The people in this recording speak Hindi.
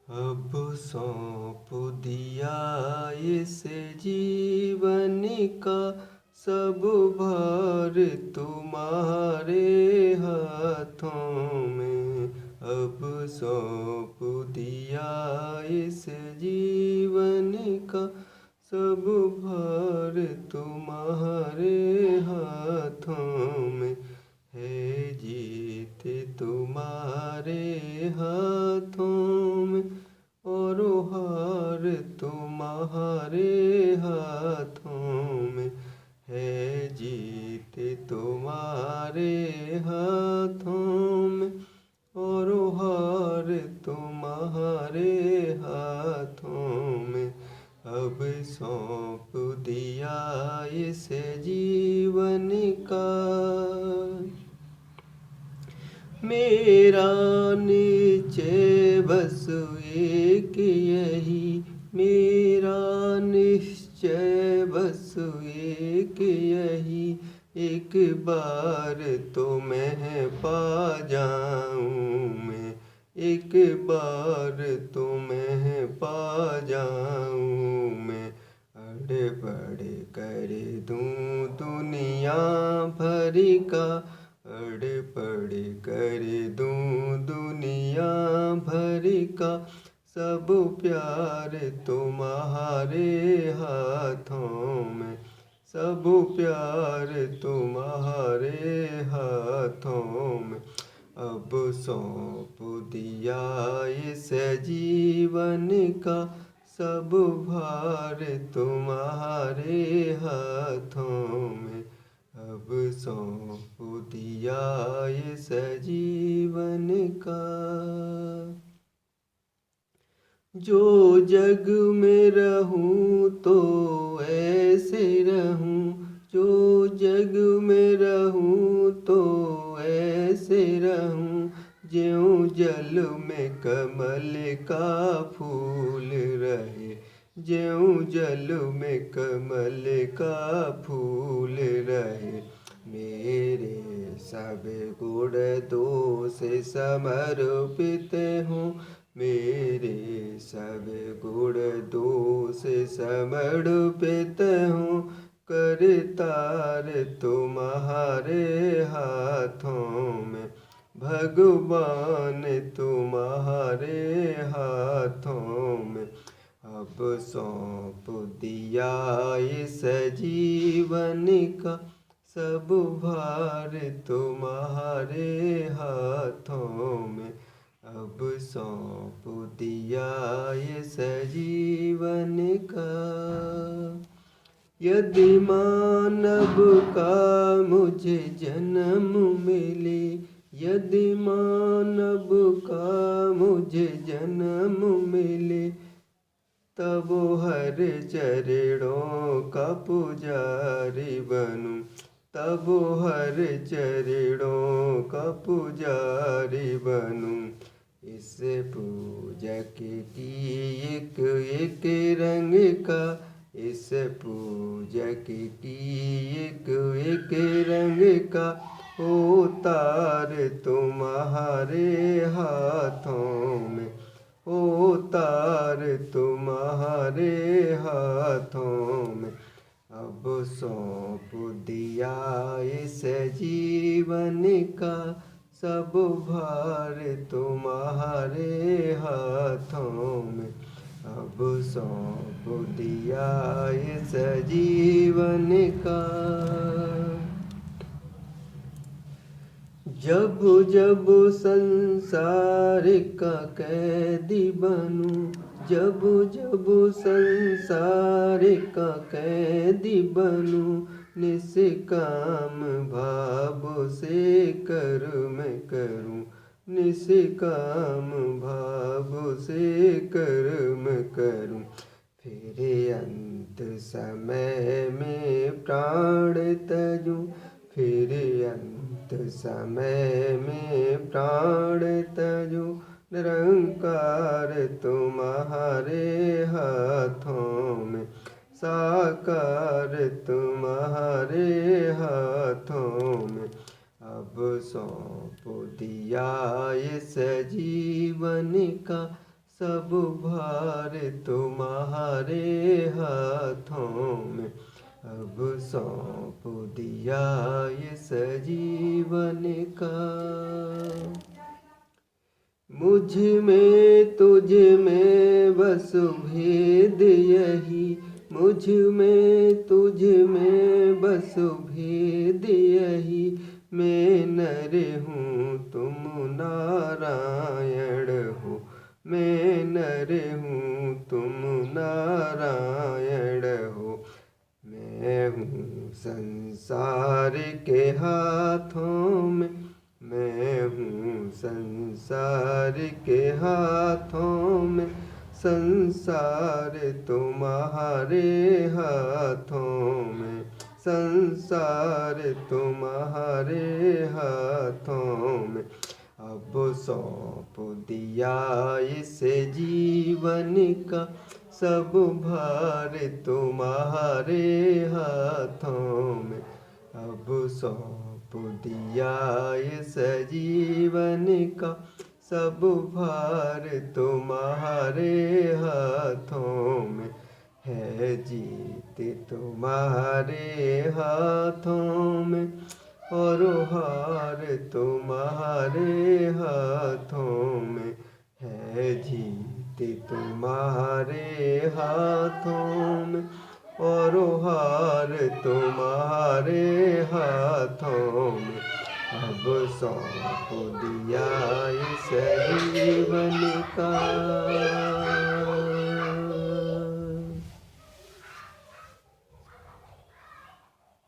अब सौंप दिया इस जीवन का सब भार तुम्हारे हाथों में। अब सौंप दिया इस जीवन का सब भार तुम्हारे हाथों में। है जीत तुम्हारे हाथों में और हार तुम्हारे हाथों में। है जीत तुम्हारे हाथों में और हार तुम्हारे हाथों में। अब सौंप दिया इस जीवन का। मेरा निश्चय बस एक यही, मेरा निश्चय बस एक यही, एक बार तो मैं पा जाऊं मैं, एक बार तो मैं पा जाऊं मैं। अड़ बड़ कर दूं दुनिया भर का, अड़ पड़ कर दूं दुनिया भर का, सब प्यार तुम्हारे हाथों में, सब प्यार तुम्हारे हाथों में। अब सौंप दिया इस जीवन का सब भार तुम्हारे हाथों में। अब सौंप दिया इस जीवन का। जो जग में रहूं तो ऐसे रहूं, जो जग में रहूं तो ऐसे रहूं, ज्यों जल में कमल का फूल रहे, ज्यों जल में कमल का फूल रहे। मेरे सब गुण दोष समर्पित हूँ, मेरे सब गुण दोष समर्पित हूँ। करतार तुम्हारे हाथों में, भगवान तुम्हारे हाथों में। अब सौंप दिया इस जीवन का सब भार तुम्हारे हाथों में। अब सौंप दिया इस जीवन का। यदि मानव का मुझे जन्म मिले, यदि मानव का मुझे जन्म मिले, तब हर चरणों का पुजारी बनूं, तब हर चरणों का पुजारी बनूं। इस पूजक की एक एक रंग का, इस पूजक की एक एक रंग का, ओ तार तुम्हारे हाथों में, ओ तार तुम्हारे हाथों में। अब सौंप दिया इस जीवन का सब भार तुम्हारे हाथों में। अब सौंप दिया इस जीवन का। जब जब संसार का कैदी बनूं, जब जब संसार का कैदी बनूं, निष्काम भाव से कर्म करूं, निष्काम भाव से कर्म करूं। फिर अंत समय में प्राण त्यजूं, फिर अंत समय में प्राण त्यजूं। निरंकार तुम्हारे हाथों में, साकार तुम्हारे हाथों में। अब सौंप दिया इस जीवन का सब भार तुम्हारे हाथों में, अब सौंप दिया इस जीवन का। मुझ में तुझ में बस भेद यही, मुझ में तुझ में बस भेद यही। मैं नर हूँ तुम नारायण हो, मैं नर हूँ तुम नारायण हो। मैं हूँ संसार के हाथों में, मैं हूँ संसार के हाथों में, संसार तुम्हारे हाथों में, संसार तुम्हारे हाथों में। अब सौंप दिया इस जीवन का, सब भार तुम्हारे हाथों में। अब सौंप दिया इस जीवन का, सब भार तुम्हारे हाथों में। है जीत तुम्हारे हाथों में, और हार तुम्हारे हाथों में। है जीत तुम्हारे हाथों में, और हार तुम्हारे हाथों में। अब सौंप दिया इस जीवन का।